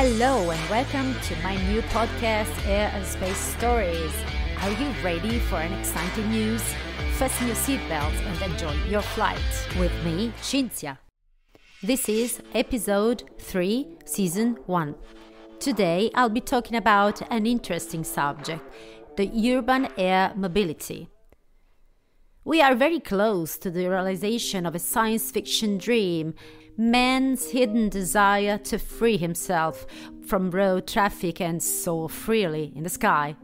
Hello and welcome to my new podcast, Air and Space Stories. Are you ready for an exciting news? Fasten your seatbelts and enjoy your flight. With me, Cinzia. This is episode 3, season 1. Today I'll be talking about an interesting subject, the urban air mobility. We are very close to the realization of a science fiction dream, man's hidden desire to free himself from road traffic and soar freely in the sky.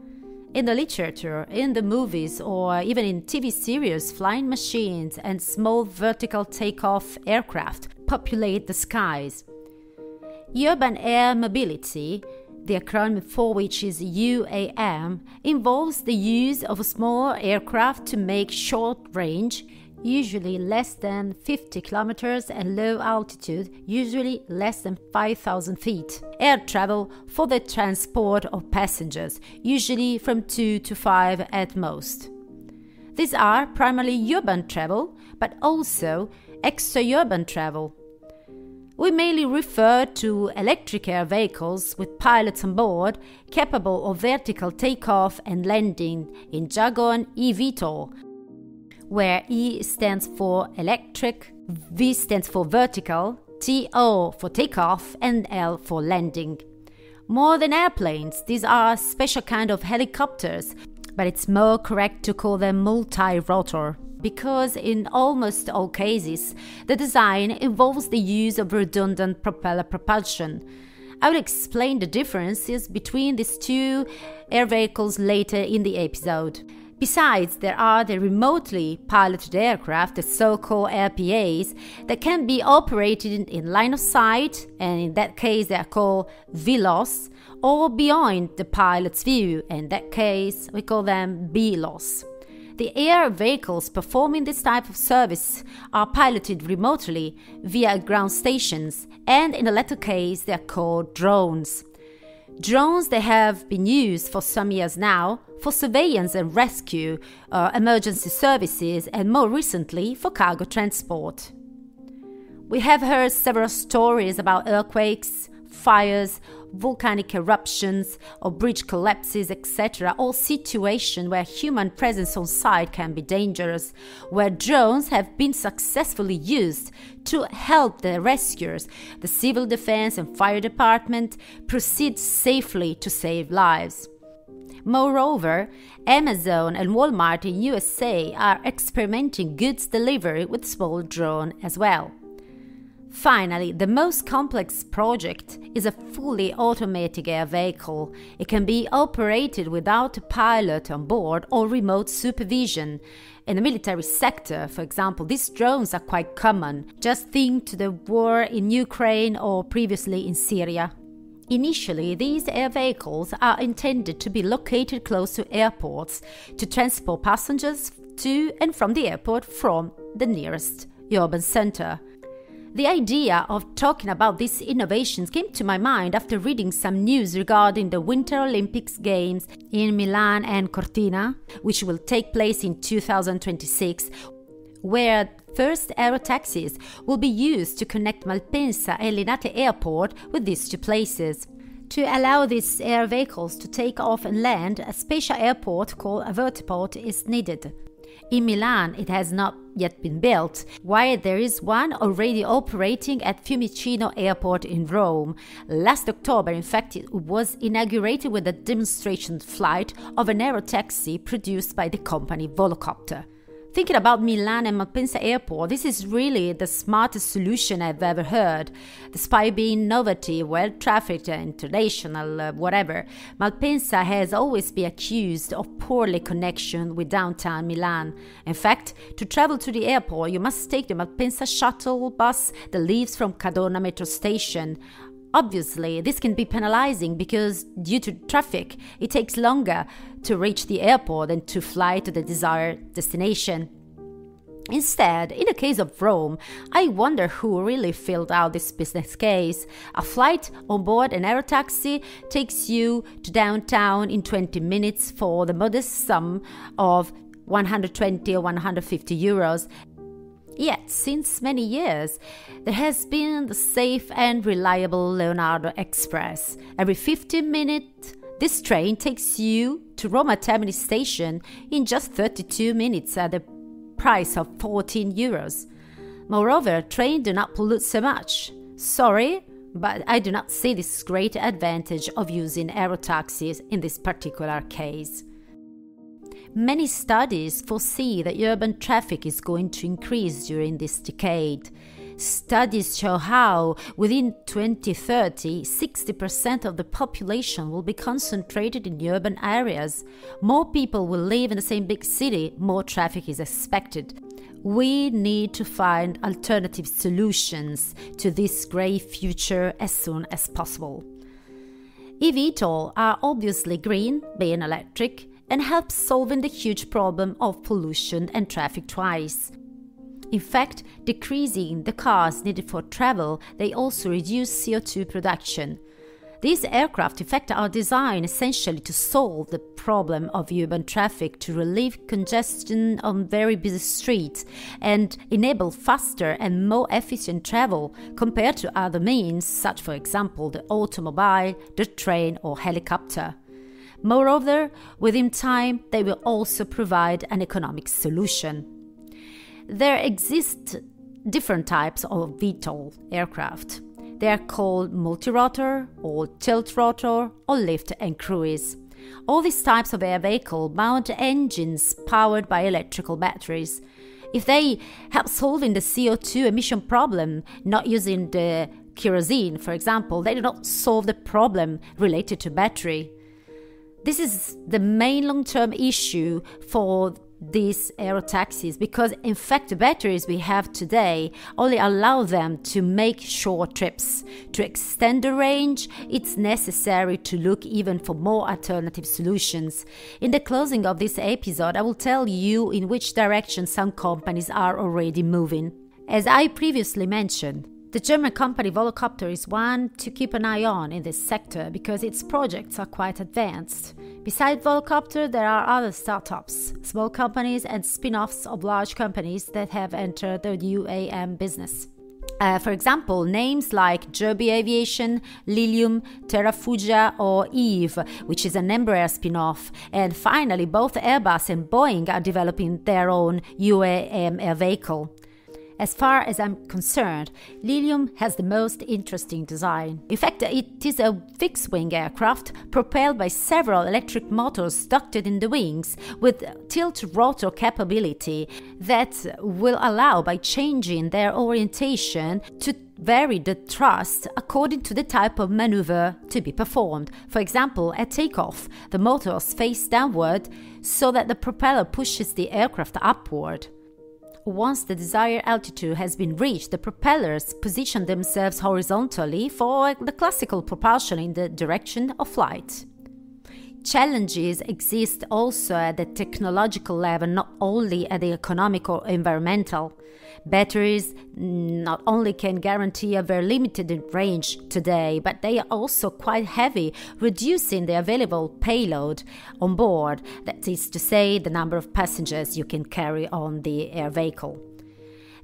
In the literature, in the movies, or even in TV series, flying machines and small vertical takeoff aircraft populate the skies. Urban air mobility, the acronym for which is UAM, involves the use of a small aircraft to make short range, usually less than 50 kilometers, and low altitude, usually less than 5,000 feet. Air travel for the transport of passengers, usually from 2 to 5 at most. These are primarily urban travel, but also extra-urban travel. We mainly refer to electric air vehicles with pilots on board, capable of vertical takeoff and landing, in jargon eVTOL, where E stands for electric, V stands for vertical, TO for takeoff, and L for landing. More than airplanes, these are a special kind of helicopters, but it's more correct to call them multi-rotor, because in almost all cases, the design involves the use of redundant propeller propulsion. I will explain the differences between these two air vehicles later in the episode. Besides, there are the remotely piloted aircraft, the so-called RPAs, that can be operated in line of sight, and in that case they are called VLOS, or beyond the pilot's view, and in that case we call them BLOS. The air vehicles performing this type of service are piloted remotely via ground stations, and in the latter case they are called drones. Drones, they have been used for some years now for surveillance and rescue, emergency services, and more recently for cargo transport. We have heard several stories about earthquakes, fires, volcanic eruptions, or bridge collapses, etc., all situations where human presence on site can be dangerous, where drones have been successfully used to help the rescuers, the civil defense and fire department, proceed safely to save lives. Moreover, Amazon and Walmart in USA are experimenting goods delivery with small drone as well. Finally, the most complex project is a fully automatic air vehicle. It can be operated without a pilot on board or remote supervision. In the military sector, for example, these drones are quite common. Just think to the war in Ukraine or previously in Syria. Initially, these air vehicles are intended to be located close to airports to transport passengers to and from the airport from the nearest urban center. The idea of talking about these innovations came to my mind after reading some news regarding the Winter Olympics Games in Milan and Cortina, which will take place in 2026, where first aerotaxis will be used to connect Malpensa and Linate Airport with these two places. To allow these air vehicles to take off and land, a special airport called a vertiport is needed. In Milan, it has not yet been built, while there is one already operating at Fiumicino Airport in Rome. Last October, in fact, it was inaugurated with a demonstration flight of an aerotaxi produced by the company Volocopter. Thinking about Milan and Malpensa Airport, this is really the smartest solution I've ever heard. Despite being innovative, well-trafficked, international, whatever, Malpensa has always been accused of poorly connection with downtown Milan. In fact, to travel to the airport, you must take the Malpensa shuttle bus that leaves from Cadorna metro station. Obviously, this can be penalizing because due to traffic, it takes longer to reach the airport than to fly to the desired destination. Instead, in the case of Rome, I wonder who really filled out this business case. A flight on board an aerotaxi takes you to downtown in 20 minutes for the modest sum of 120 or 150 euros. Yet, since many years, there has been the safe and reliable Leonardo Express. Every 15 minutes, this train takes you to Roma Termini station in just 32 minutes at the price of 14 euros. Moreover, trains do not pollute so much. Sorry, but I do not see this great advantage of using aerotaxis in this particular case. Many studies foresee that urban traffic is going to increase during this decade. Studies show how, within 2030, 60% of the population will be concentrated in urban areas. More people will live in the same big city, more traffic is expected. We need to find alternative solutions to this grey future as soon as possible. eVTOL are obviously green, being electric, and help solving the huge problem of pollution and traffic twice. In fact, decreasing the cars needed for travel, they also reduce CO2 production. These aircraft, in fact, are designed essentially to solve the problem of urban traffic, to relieve congestion on very busy streets, and enable faster and more efficient travel compared to other means, such, for example, the automobile, the train, or helicopter. Moreover, within time, they will also provide an economic solution. There exist different types of VTOL aircraft. They are called multirotor, or tilt-rotor, or lift and cruise. All these types of air vehicle mount engines powered by electrical batteries. If they help solving the CO2 emission problem, not using the kerosene, for example, they do not solve the problem related to battery. This is the main long-term issue for these aerotaxis because, in fact, the batteries we have today only allow them to make short trips. To extend the range, it's necessary to look even for more alternative solutions. In the closing of this episode, I will tell you in which direction some companies are already moving. As I previously mentioned, the German company Volocopter is one to keep an eye on in this sector because its projects are quite advanced. Besides Volocopter, there are other startups, small companies and spin-offs of large companies that have entered the UAM business. For example, names like Joby Aviation, Lilium, Terrafugia or Eve, which is an Embraer spin-off. And finally, both Airbus and Boeing are developing their own UAM air vehicle. As far as I'm concerned, Lilium has the most interesting design. In fact, it is a fixed-wing aircraft propelled by several electric motors ducted in the wings with tilt-rotor capability that will allow, by changing their orientation, to vary the thrust according to the type of maneuver to be performed. For example, at takeoff, the motors face downward so that the propeller pushes the aircraft upward. Once the desired altitude has been reached, the propellers position themselves horizontally for the classical propulsion in the direction of flight. Challenges exist also at the technological level, not only at the economic or environmental. Batteries not only can guarantee a very limited range today, but they are also quite heavy, reducing the available payload on board, that is to say, the number of passengers you can carry on the air vehicle.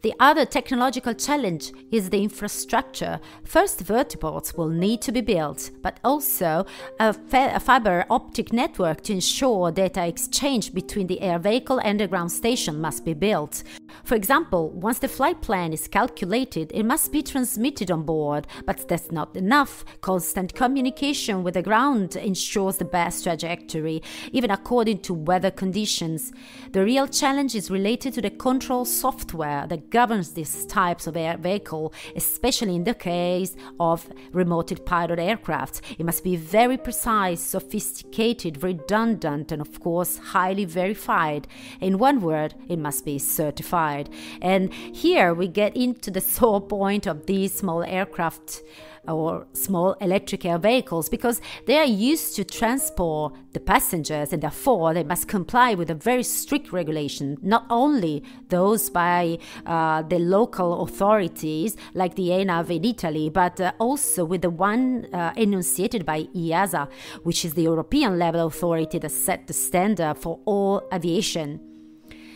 The other technological challenge is the infrastructure. First, vertiports will need to be built, but also a fiber optic network to ensure data exchange between the air vehicle and the ground station must be built. For example, once the flight plan is calculated, it must be transmitted on board, but that's not enough. Constant communication with the ground ensures the best trajectory, even according to weather conditions. The real challenge is related to the control software that governs these types of air vehicle, especially in the case of remote pilot aircraft. It must be very precise, sophisticated, redundant, and of course highly verified. In one word, it must be certified. And here we get into the sore point of these small aircraft or small electric air vehicles, because they are used to transport the passengers and therefore they must comply with a very strict regulation, not only those by the local authorities like the ENAV in Italy, but also with the one enunciated by EASA, which is the European level authority that set the standard for all aviation.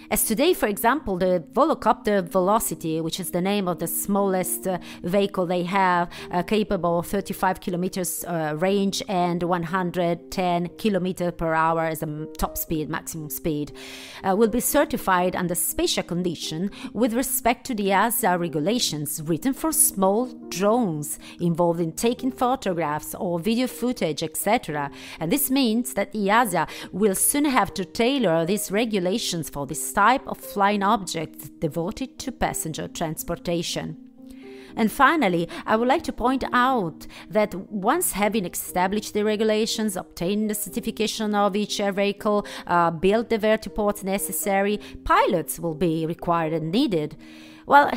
As today, for example, the Volocopter Velocity, which is the name of the smallest vehicle they have, capable of 35 kilometers range and 110 kilometers per hour as a top speed, maximum speed, will be certified under special condition with respect to the EASA regulations written for small drones involved in taking photographs or video footage, etc. And this means that EASA will soon have to tailor these regulations for this type of flying objects devoted to passenger transportation. And finally, I would like to point out that once having established the regulations, obtained the certification of each air vehicle, built the vertiports necessary, pilots will be required and needed. Well,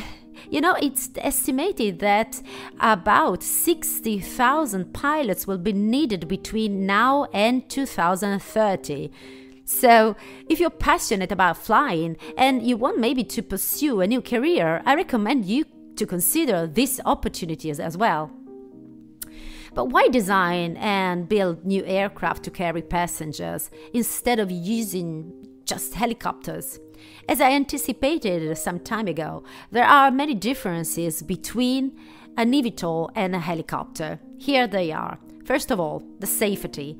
it's estimated that about 60,000 pilots will be needed between now and 2030. So, if you're passionate about flying and you want maybe to pursue a new career, I recommend you to consider these opportunities as well. But why design and build new aircraft to carry passengers instead of using just helicopters? As I anticipated some time ago, there are many differences between an eVTOL and a helicopter. Here they are. First of all, the safety.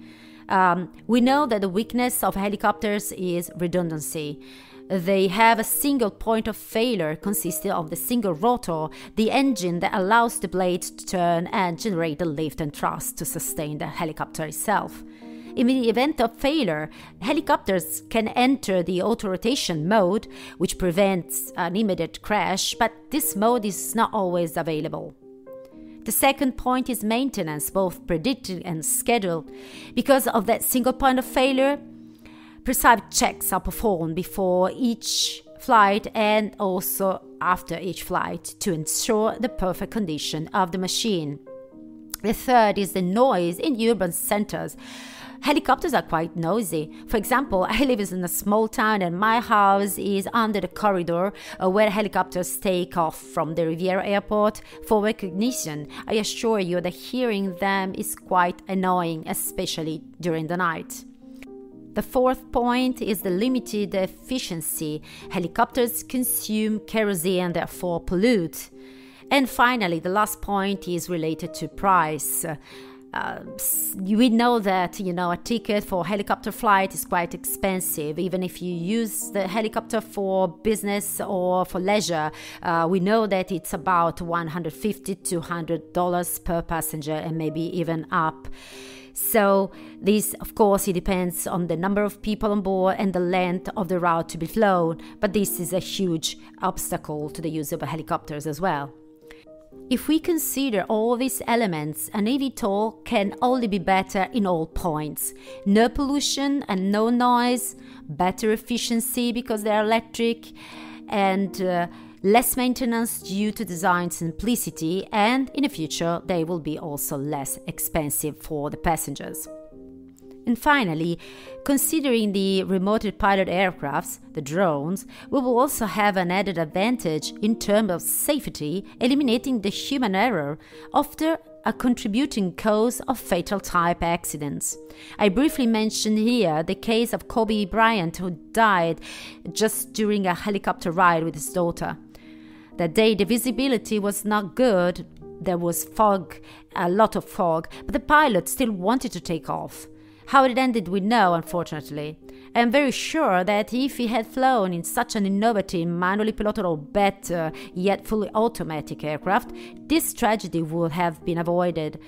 We know that the weakness of helicopters is redundancy. They have a single point of failure consisting of the single rotor, the engine that allows the blades to turn and generate the lift and thrust to sustain the helicopter itself. In the event of failure, helicopters can enter the auto-rotation mode, which prevents an immediate crash, but this mode is not always available. The second point is maintenance, both predicted and scheduled. Because of that single point of failure, precise checks are performed before each flight and also after each flight to ensure the perfect condition of the machine. The third is the noise in urban centers. Helicopters are quite noisy. For example, I live in a small town and my house is under the corridor where helicopters take off from the Riviera airport for recognition. I assure you that hearing them is quite annoying, especially during the night. The fourth point is the limited efficiency. Helicopters consume kerosene and therefore pollute. And finally, the last point is related to price. We know that, a ticket for helicopter flight is quite expensive. Even if you use the helicopter for business or for leisure, we know that it's about $150 to $200 per passenger and maybe even up. So this, of course, it depends on the number of people on board and the length of the route to be flown. But this is a huge obstacle to the use of helicopters as well. If we consider all these elements, an eVTOL can only be better in all points. No pollution and no noise, better efficiency because they are electric, and less maintenance due to design simplicity, and in the future they will be also less expensive for the passengers. And finally, considering the remote pilot aircrafts, the drones, we will also have an added advantage in terms of safety, eliminating the human error, often a contributing cause of fatal type accidents. I briefly mentioned here the case of Kobe Bryant, who died just during a helicopter ride with his daughter. That day the visibility was not good, there was fog, a lot of fog, but the pilot still wanted to take off. How it ended we know, unfortunately. I am very sure that if he had flown in such an innovative, manually piloted or better, yet fully automatic aircraft, this tragedy would have been avoided.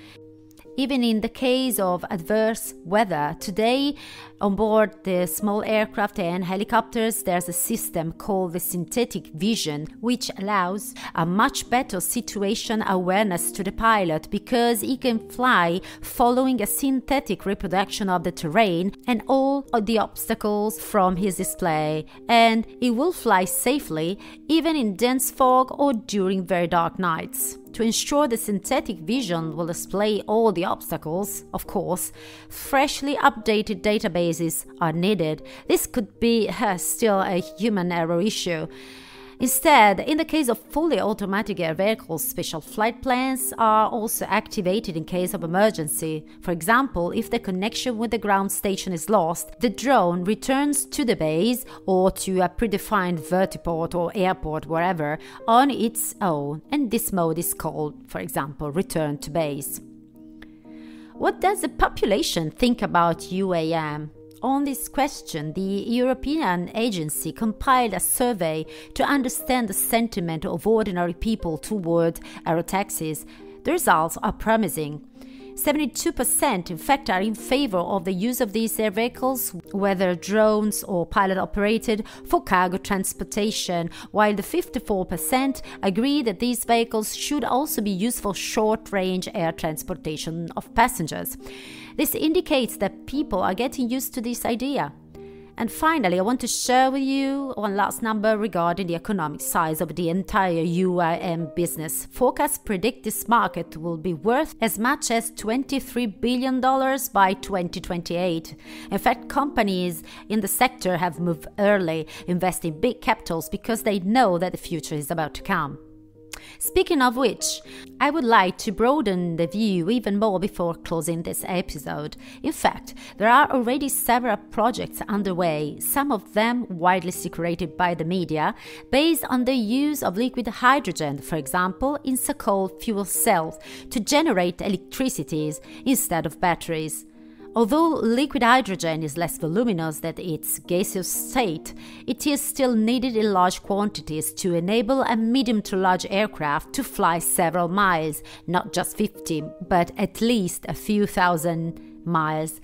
Even in the case of adverse weather, today on board the small aircraft and helicopters, there's a system called the synthetic vision, which allows a much better situation awareness to the pilot because he can fly following a synthetic reproduction of the terrain and all of the obstacles from his display, and he will fly safely even in dense fog or during very dark nights. To ensure the synthetic vision will display all the obstacles, of course, freshly updated databases are needed. This could be still a human error issue. Instead, in the case of fully automatic air vehicles, special flight plans are also activated in case of emergency. For example, if the connection with the ground station is lost, the drone returns to the base or to a predefined vertiport or airport, wherever, on its own, and this mode is called, for example, return to base. What does the population think about UAM? On this question, the European agency compiled a survey to understand the sentiment of ordinary people toward aerotaxis. The results are promising. 72% in fact are in favor of the use of these air vehicles, whether drones or pilot-operated, for cargo transportation, while the 54% agree that these vehicles should also be used for short-range air transportation of passengers. This indicates that people are getting used to this idea. And finally, I want to share with you one last number regarding the economic size of the entire UAM business. Forecasts predict this market will be worth as much as $23 billion by 2028. In fact, companies in the sector have moved early, investing big capitals because they know that the future is about to come. Speaking of which, I would like to broaden the view even more before closing this episode. In fact, there are already several projects underway, some of them widely secreted by the media, based on the use of liquid hydrogen, for example, in so-called fuel cells, to generate electricity instead of batteries. Although liquid hydrogen is less voluminous than its gaseous state, it is still needed in large quantities to enable a medium to large aircraft to fly several miles, not just 50, but at least a few thousand miles.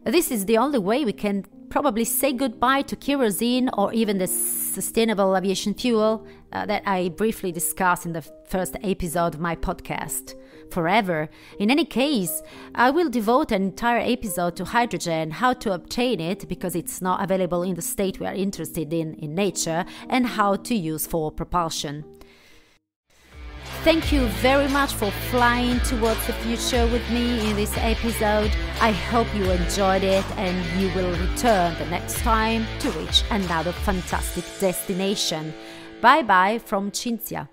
This is the only way we can probably say goodbye to kerosene or even the sustainable aviation fuel that I briefly discussed in the first episode of my podcast. Forever. In any case, I will devote an entire episode to hydrogen, how to obtain it because it's not available in the state we are interested in nature, and how to use for propulsion. Thank you very much for flying towards the future with me in this episode. I hope you enjoyed it and you will return the next time to reach another fantastic destination. Bye bye from Cinzia.